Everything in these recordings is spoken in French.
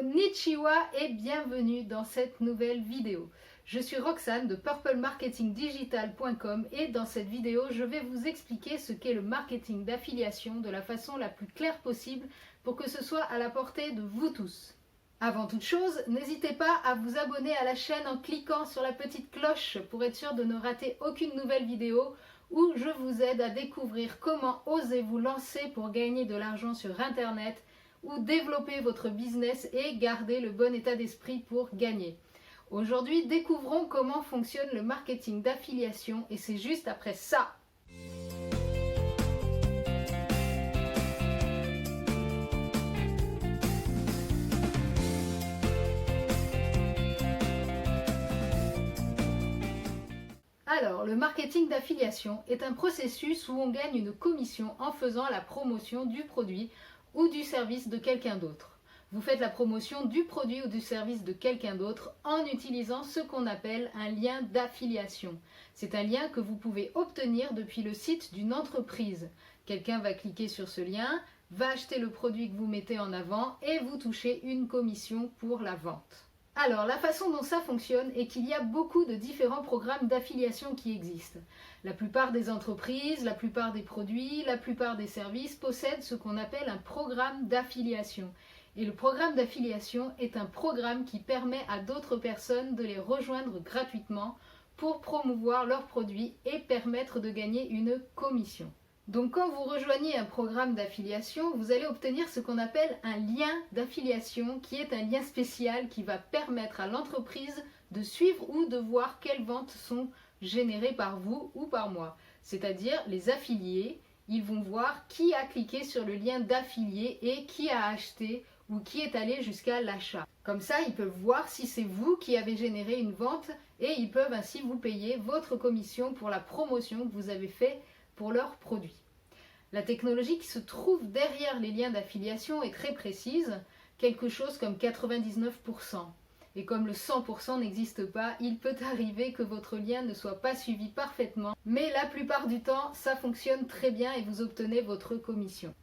Konnichiwa et bienvenue dans cette nouvelle vidéo. Je suis Roxane de purplemarketingdigital.com et dans cette vidéo, je vais vous expliquer ce qu'est le marketing d'affiliation de la façon la plus claire possible pour que ce soit à la portée de vous tous. Avant toute chose, n'hésitez pas à vous abonner à la chaîne en cliquant sur la petite cloche pour être sûr de ne rater aucune nouvelle vidéo où je vous aide à découvrir comment oser vous lancer pour gagner de l'argent sur Internet ou développer votre business et garder le bon état d'esprit pour gagner. Aujourd'hui, découvrons comment fonctionne le marketing d'affiliation et c'est juste après ça. Alors, le marketing d'affiliation est un processus où on gagne une commission en faisant la promotion du produit ou du service de quelqu'un d'autre. Vous faites la promotion du produit ou du service de quelqu'un d'autre en utilisant ce qu'on appelle un lien d'affiliation. C'est un lien que vous pouvez obtenir depuis le site d'une entreprise. Quelqu'un va cliquer sur ce lien, va acheter le produit que vous mettez en avant et vous touchez une commission pour la vente. Alors, la façon dont ça fonctionne est qu'il y a beaucoup de différents programmes d'affiliation qui existent. La plupart des entreprises, la plupart des produits, la plupart des services possèdent ce qu'on appelle un programme d'affiliation. Et le programme d'affiliation est un programme qui permet à d'autres personnes de les rejoindre gratuitement pour promouvoir leurs produits et permettre de gagner une commission. Donc quand vous rejoignez un programme d'affiliation, vous allez obtenir ce qu'on appelle un lien d'affiliation qui est un lien spécial qui va permettre à l'entreprise de suivre ou de voir quelles ventes sont générées par vous ou par moi. C'est-à-dire les affiliés, ils vont voir qui a cliqué sur le lien d'affilié et qui a acheté ou qui est allé jusqu'à l'achat. Comme ça, ils peuvent voir si c'est vous qui avez généré une vente et ils peuvent ainsi vous payer votre commission pour la promotion que vous avez faite pour leurs produits. La technologie qui se trouve derrière les liens d'affiliation est très précise, quelque chose comme 99%. Et comme le 100% n'existe pas, il peut arriver que votre lien ne soit pas suivi parfaitement, mais la plupart du temps, ça fonctionne très bien et vous obtenez votre commission.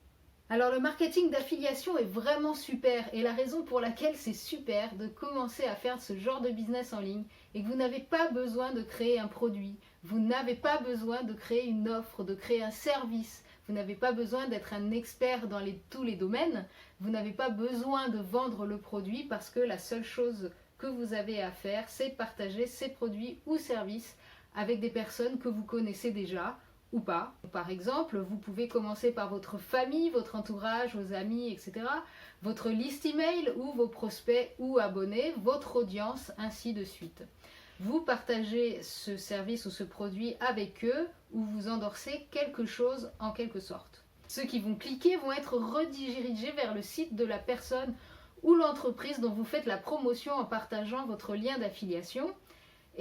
Alors le marketing d'affiliation est vraiment super et la raison pour laquelle c'est super de commencer à faire ce genre de business en ligne est que vous n'avez pas besoin de créer un produit, vous n'avez pas besoin de créer une offre, de créer un service, vous n'avez pas besoin d'être un expert dans tous les domaines, vous n'avez pas besoin de vendre le produit parce que la seule chose que vous avez à faire c'est partager ces produits ou services avec des personnes que vous connaissez déjà ou pas. Par exemple, vous pouvez commencer par votre famille, votre entourage, vos amis, etc. Votre liste email ou vos prospects ou abonnés, votre audience, ainsi de suite. Vous partagez ce service ou ce produit avec eux ou vous endorsez quelque chose en quelque sorte. Ceux qui vont cliquer vont être redirigés vers le site de la personne ou l'entreprise dont vous faites la promotion en partageant votre lien d'affiliation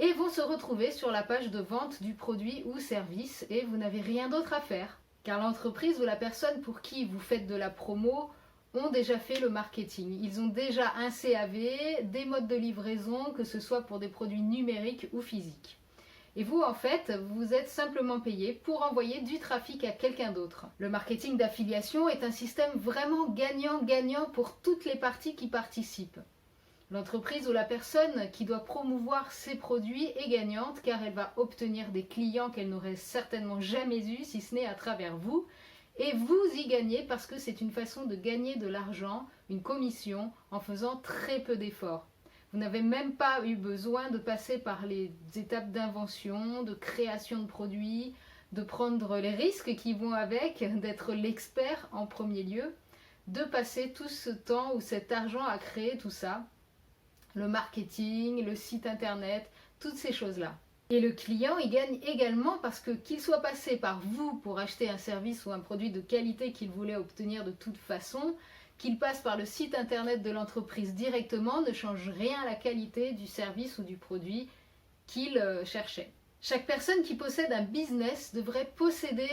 et vont se retrouver sur la page de vente du produit ou service et vous n'avez rien d'autre à faire. Car l'entreprise ou la personne pour qui vous faites de la promo ont déjà fait le marketing. Ils ont déjà un CAV, des modes de livraison, que ce soit pour des produits numériques ou physiques. Et vous, en fait, vous êtes simplement payé pour envoyer du trafic à quelqu'un d'autre. Le marketing d'affiliation est un système vraiment gagnant-gagnant pour toutes les parties qui participent. L'entreprise ou la personne qui doit promouvoir ses produits est gagnante car elle va obtenir des clients qu'elle n'aurait certainement jamais eus si ce n'est à travers vous. Et vous y gagnez parce que c'est une façon de gagner de l'argent, une commission, en faisant très peu d'efforts. Vous n'avez même pas eu besoin de passer par les étapes d'invention, de création de produits, de prendre les risques qui vont avec, d'être l'expert en premier lieu, de passer tout ce temps ou cet argent à créer tout ça. Le marketing, le site internet, toutes ces choses-là. Et le client, il gagne également parce que qu'il soit passé par vous pour acheter un service ou un produit de qualité qu'il voulait obtenir de toute façon, qu'il passe par le site internet de l'entreprise directement, ne change rien à la qualité du service ou du produit qu'il cherchait. Chaque personne qui possède un business devrait posséder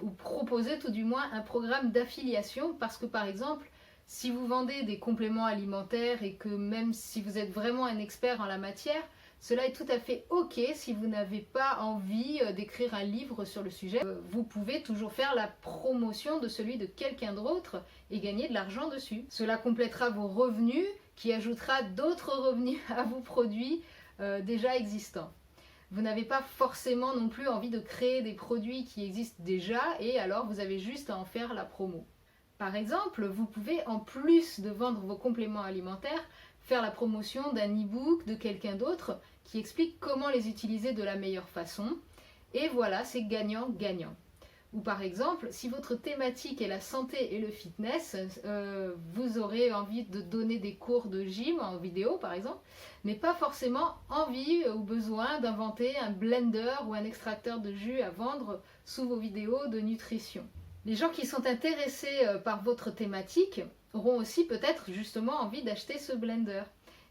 ou proposer tout du moins un programme d'affiliation parce que par exemple, si vous vendez des compléments alimentaires et que même si vous êtes vraiment un expert en la matière, cela est tout à fait ok si vous n'avez pas envie d'écrire un livre sur le sujet. Vous pouvez toujours faire la promotion de celui de quelqu'un d'autre et gagner de l'argent dessus. Cela complétera vos revenus qui ajoutera d'autres revenus à vos produits déjà existants. Vous n'avez pas forcément non plus envie de créer des produits qui existent déjà et alors vous avez juste à en faire la promo. Par exemple, vous pouvez en plus de vendre vos compléments alimentaires, faire la promotion d'un e-book de quelqu'un d'autre qui explique comment les utiliser de la meilleure façon. Et voilà, c'est gagnant-gagnant. Ou par exemple, si votre thématique est la santé et le fitness, vous aurez envie de donner des cours de gym en vidéo par exemple, mais pas forcément envie ou besoin d'inventer un blender ou un extracteur de jus à vendre sous vos vidéos de nutrition. Les gens qui sont intéressés par votre thématique auront aussi peut-être justement envie d'acheter ce blender.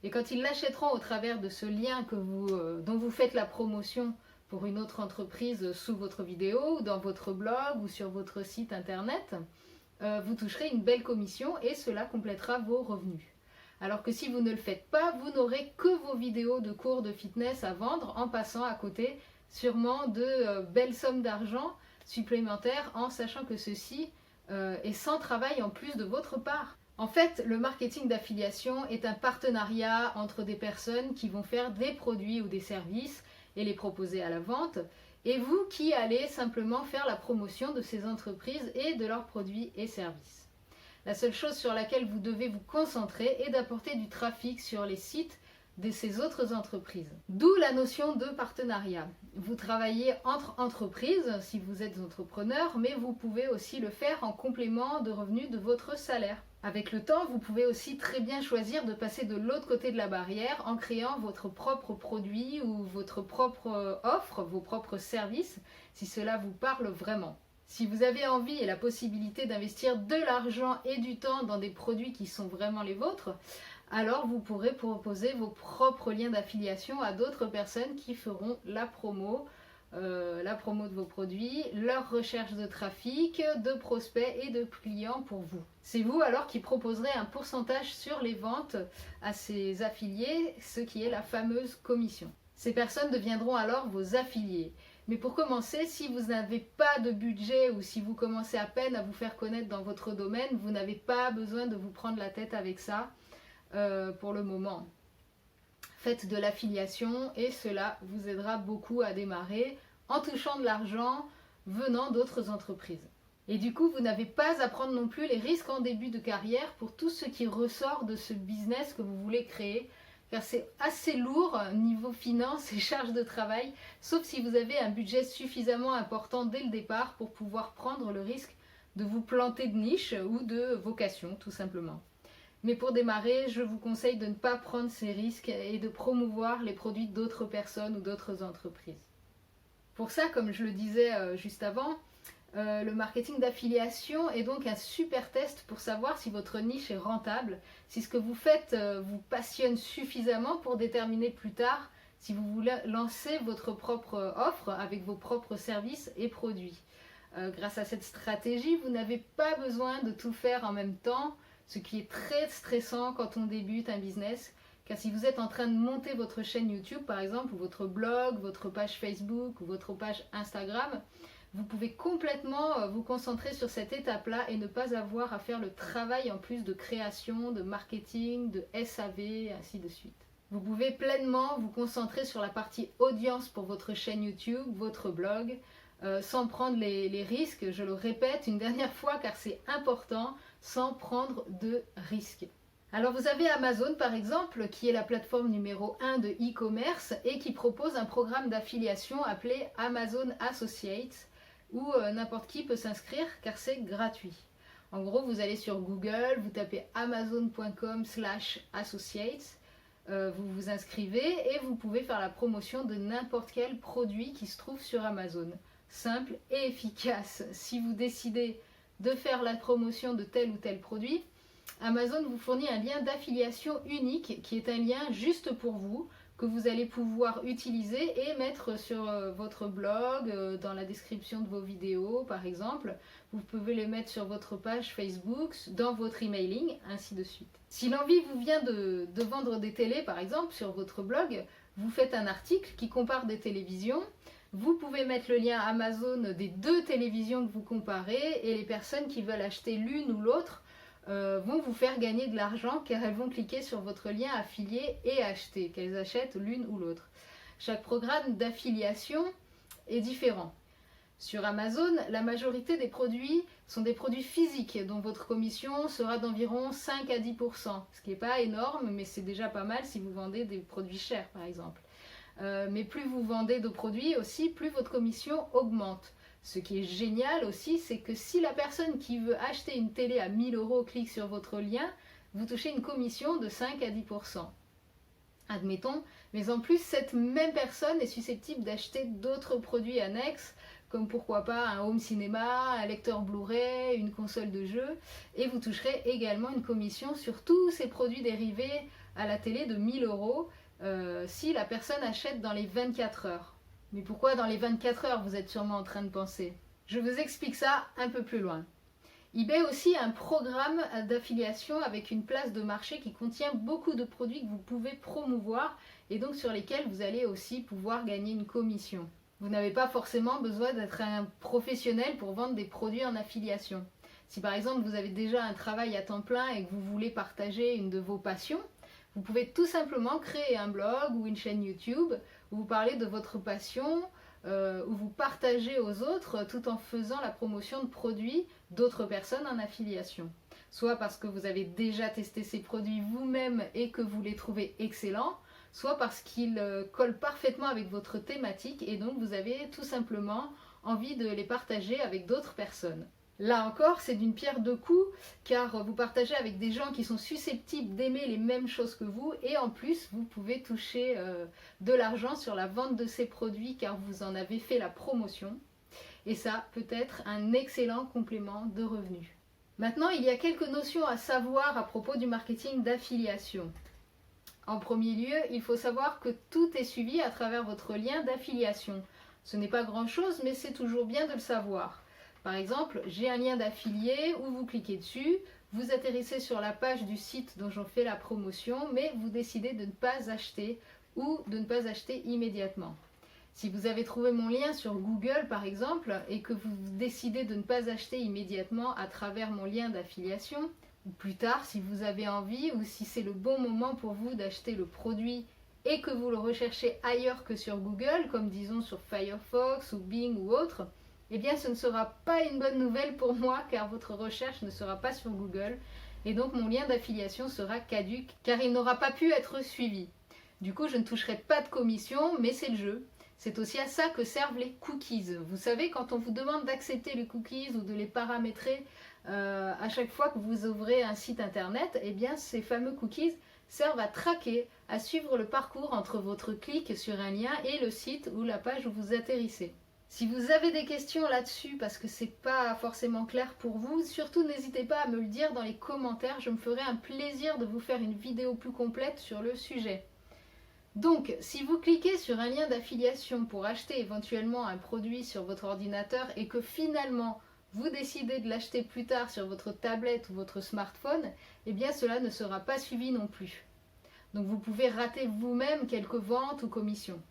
Et quand ils l'achèteront au travers de ce lien dont vous faites la promotion pour une autre entreprise sous votre vidéo ou dans votre blog ou sur votre site internet, vous toucherez une belle commission et cela complétera vos revenus. Alors que si vous ne le faites pas, vous n'aurez que vos vidéos de cours de fitness à vendre en passant à côté sûrement de belles sommes d'argent supplémentaires en sachant que ceci est sans travail en plus de votre part. En fait, le marketing d'affiliation est un partenariat entre des personnes qui vont faire des produits ou des services et les proposer à la vente, et vous qui allez simplement faire la promotion de ces entreprises et de leurs produits et services. La seule chose sur laquelle vous devez vous concentrer est d'apporter du trafic sur les sites de ces autres entreprises. D'où la notion de partenariat. Vous travaillez entre entreprises si vous êtes entrepreneur, mais vous pouvez aussi le faire en complément de revenus de votre salaire. Avec le temps, vous pouvez aussi très bien choisir de passer de l'autre côté de la barrière en créant votre propre produit ou votre propre offre, vos propres services, si cela vous parle vraiment. Si vous avez envie et la possibilité d'investir de l'argent et du temps dans des produits qui sont vraiment les vôtres, alors vous pourrez proposer vos propres liens d'affiliation à d'autres personnes qui feront la promo de vos produits, leur recherche de trafic, de prospects et de clients pour vous. C'est vous alors qui proposerez un pourcentage sur les ventes à ces affiliés, ce qui est la fameuse commission. Ces personnes deviendront alors vos affiliés. Mais pour commencer, si vous n'avez pas de budget ou si vous commencez à peine à vous faire connaître dans votre domaine, vous n'avez pas besoin de vous prendre la tête avec ça pour le moment. Faites de l'affiliation et cela vous aidera beaucoup à démarrer en touchant de l'argent venant d'autres entreprises. Et du coup, vous n'avez pas à prendre non plus les risques en début de carrière pour tout ce qui ressort de ce business que vous voulez créer, car c'est assez lourd niveau finances et charges de travail, sauf si vous avez un budget suffisamment important dès le départ pour pouvoir prendre le risque de vous planter de niche ou de vocation, tout simplement. Mais pour démarrer, je vous conseille de ne pas prendre ces risques et de promouvoir les produits d'autres personnes ou d'autres entreprises. Pour ça, comme je le disais juste avant, le marketing d'affiliation est donc un super test pour savoir si votre niche est rentable, si ce que vous faites vous passionne suffisamment pour déterminer plus tard si vous voulez lancer votre propre offre avec vos propres services et produits. Grâce à cette stratégie, vous n'avez pas besoin de tout faire en même temps, ce qui est très stressant quand on débute un business, car si vous êtes en train de monter votre chaîne YouTube par exemple, ou votre blog, votre page Facebook ou votre page Instagram, vous pouvez complètement vous concentrer sur cette étape-là et ne pas avoir à faire le travail en plus de création, de marketing, de SAV, et ainsi de suite. Vous pouvez pleinement vous concentrer sur la partie audience pour votre chaîne YouTube, votre blog, sans prendre les risques, je le répète une dernière fois car c'est important, sans prendre de risques. Alors vous avez Amazon par exemple, qui est la plateforme numéro 1 de e-commerce et qui propose un programme d'affiliation appelé Amazon Associates, où n'importe qui peut s'inscrire car c'est gratuit. En gros, vous allez sur Google, vous tapez amazon.com/associates, vous vous inscrivez et vous pouvez faire la promotion de n'importe quel produit qui se trouve sur Amazon. Simple et efficace. Si vous décidez de faire la promotion de tel ou tel produit, Amazon vous fournit un lien d'affiliation unique qui est un lien juste pour vous, que vous allez pouvoir utiliser et mettre sur votre blog, dans la description de vos vidéos par exemple. Vous pouvez les mettre sur votre page Facebook, dans votre emailing, ainsi de suite. Si l'envie vous vient de vendre des télés par exemple sur votre blog, vous faites un article qui compare des télévisions. Vous pouvez mettre le lien Amazon des deux télévisions que vous comparez et les personnes qui veulent acheter l'une ou l'autre vont vous faire gagner de l'argent car elles vont cliquer sur votre lien affilié et acheter, qu'elles achètent l'une ou l'autre. Chaque programme d'affiliation est différent. Sur Amazon, la majorité des produits sont des produits physiques dont votre commission sera d'environ 5 à 10%, ce qui n'est pas énorme, mais c'est déjà pas mal si vous vendez des produits chers par exemple. Mais plus vous vendez de produits aussi, plus votre commission augmente. Ce qui est génial aussi, c'est que si la personne qui veut acheter une télé à 1000 € clique sur votre lien, vous touchez une commission de 5 à 10%. Admettons, mais en plus, cette même personne est susceptible d'acheter d'autres produits annexes, comme pourquoi pas un home cinéma, un lecteur Blu-ray, une console de jeu, et vous toucherez également une commission sur tous ces produits dérivés à la télé de 1000 € si la personne achète dans les 24 heures. Mais pourquoi dans les 24 heures, vous êtes sûrement en train de penser? Je vous explique ça un peu plus loin. eBay aussi a un programme d'affiliation avec une place de marché qui contient beaucoup de produits que vous pouvez promouvoir et donc sur lesquels vous allez aussi pouvoir gagner une commission. Vous n'avez pas forcément besoin d'être un professionnel pour vendre des produits en affiliation. Si par exemple vous avez déjà un travail à temps plein et que vous voulez partager une de vos passions, vous pouvez tout simplement créer un blog ou une chaîne YouTube où vous parlez de votre passion, où vous partagez aux autres tout en faisant la promotion de produits d'autres personnes en affiliation. Soit parce que vous avez déjà testé ces produits vous-même et que vous les trouvez excellents, soit parce qu'ils collent parfaitement avec votre thématique et donc vous avez tout simplement envie de les partager avec d'autres personnes. Là encore, c'est d'une pierre deux coups, car vous partagez avec des gens qui sont susceptibles d'aimer les mêmes choses que vous, et en plus, vous pouvez toucher de l'argent sur la vente de ces produits, car vous en avez fait la promotion. Et ça peut être un excellent complément de revenus. Maintenant, il y a quelques notions à savoir à propos du marketing d'affiliation. En premier lieu, il faut savoir que tout est suivi à travers votre lien d'affiliation. Ce n'est pas grand-chose, mais c'est toujours bien de le savoir. Par exemple, j'ai un lien d'affilié où vous cliquez dessus, vous atterrissez sur la page du site dont j'en fais la promotion, mais vous décidez de ne pas acheter ou de ne pas acheter immédiatement. Si vous avez trouvé mon lien sur Google par exemple et que vous décidez de ne pas acheter immédiatement à travers mon lien d'affiliation, ou plus tard si vous avez envie ou si c'est le bon moment pour vous d'acheter le produit et que vous le recherchez ailleurs que sur Google, comme disons sur Firefox ou Bing ou autre, eh bien ce ne sera pas une bonne nouvelle pour moi car votre recherche ne sera pas sur Google et donc mon lien d'affiliation sera caduc car il n'aura pas pu être suivi. Du coup je ne toucherai pas de commission mais c'est le jeu. C'est aussi à ça que servent les cookies. Vous savez, quand on vous demande d'accepter les cookies ou de les paramétrer à chaque fois que vous ouvrez un site internet, eh bien ces fameux cookies servent à traquer, à suivre le parcours entre votre clic sur un lien et le site ou la page où vous atterrissez. Si vous avez des questions là-dessus parce que c'est pas forcément clair pour vous, surtout n'hésitez pas à me le dire dans les commentaires, je me ferai un plaisir de vous faire une vidéo plus complète sur le sujet. Donc, si vous cliquez sur un lien d'affiliation pour acheter éventuellement un produit sur votre ordinateur et que finalement vous décidez de l'acheter plus tard sur votre tablette ou votre smartphone, eh bien cela ne sera pas suivi non plus. Donc vous pouvez rater vous-même quelques ventes ou commissions.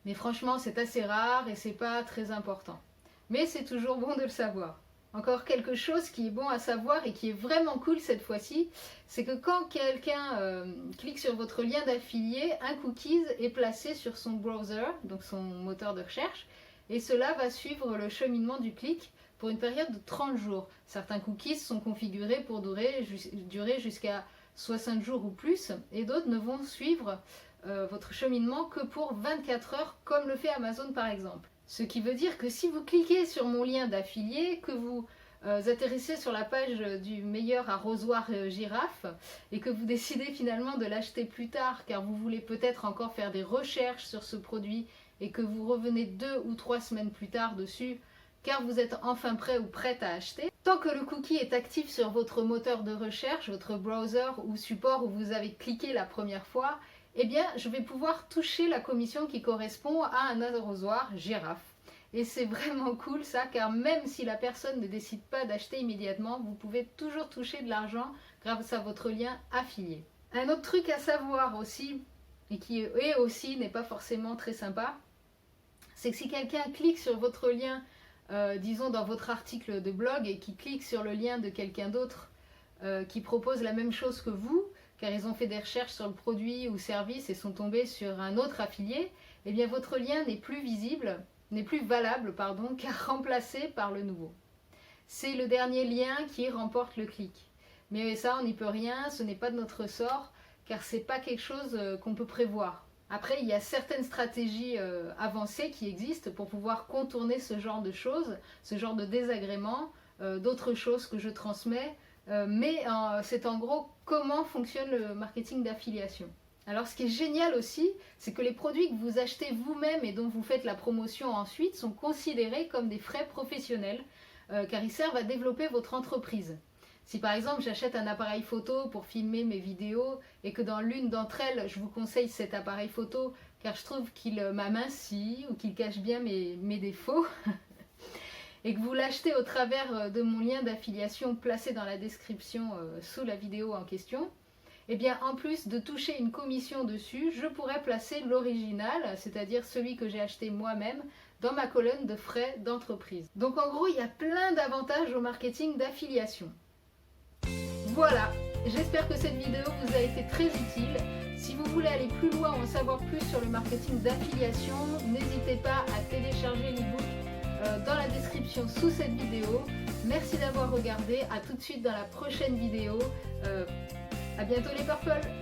Mais franchement, c'est assez rare et c'est pas très important. Mais c'est toujours bon de le savoir. Encore quelque chose qui est bon à savoir et qui est vraiment cool cette fois-ci, c'est que quand quelqu'un clique sur votre lien d'affilié, un cookie est placé sur son browser, donc son moteur de recherche, et cela va suivre le cheminement du clic pour une période de 30 jours. Certains cookies sont configurés pour durer jusqu'à 60 jours ou plus, et d'autres ne vont suivre votre cheminement que pour 24 heures, comme le fait Amazon par exemple. Ce qui veut dire que si vous cliquez sur mon lien d'affilié, que vous atterrissez sur la page du meilleur arrosoir girafe et que vous décidez finalement de l'acheter plus tard car vous voulez peut-être encore faire des recherches sur ce produit et que vous revenez 2 ou 3 semaines plus tard dessus car vous êtes enfin prêt ou prête à acheter, tant que le cookie est actif sur votre moteur de recherche, votre browser ou support où vous avez cliqué la première fois, eh bien, je vais pouvoir toucher la commission qui correspond à un arrosoir girafe. Et c'est vraiment cool ça, car même si la personne ne décide pas d'acheter immédiatement, vous pouvez toujours toucher de l'argent grâce à votre lien affilié. Un autre truc à savoir aussi, et qui aussi n'est pas forcément très sympa, c'est que si quelqu'un clique sur votre lien, disons dans votre article de blog, et qui clique sur le lien de quelqu'un d'autre, qui proposent la même chose que vous, car ils ont fait des recherches sur le produit ou service et sont tombés sur un autre affilié, eh bien votre lien n'est plus visible, n'est plus valable, pardon, car remplacé par le nouveau. C'est le dernier lien qui remporte le clic. Mais ça, on n'y peut rien, ce n'est pas de notre ressort, car ce n'est pas quelque chose qu'on peut prévoir. Après, il y a certaines stratégies avancées qui existent pour pouvoir contourner ce genre de choses, ce genre de désagréments, d'autres choses que je transmets, mais c'est en gros comment fonctionne le marketing d'affiliation. Alors ce qui est génial aussi, c'est que les produits que vous achetez vous-même et dont vous faites la promotion ensuite sont considérés comme des frais professionnels, car ils servent à développer votre entreprise. Si par exemple j'achète un appareil photo pour filmer mes vidéos et que dans l'une d'entre elles je vous conseille cet appareil photo car je trouve qu'il m'amincit ou qu'il cache bien mes défauts et que vous l'achetez au travers de mon lien d'affiliation placé dans la description sous la vidéo en question, eh bien en plus de toucher une commission dessus, je pourrais placer l'original, c'est-à-dire celui que j'ai acheté moi-même, dans ma colonne de frais d'entreprise. Donc en gros, il y a plein d'avantages au marketing d'affiliation. Voilà, j'espère que cette vidéo vous a été très utile. Si vous voulez aller plus loin ou en savoir plus sur le marketing d'affiliation, n'hésitez pas à télécharger l'ebook dans la description sous cette vidéo. Merci d'avoir regardé, à tout de suite dans la prochaine vidéo. À bientôt les Purple!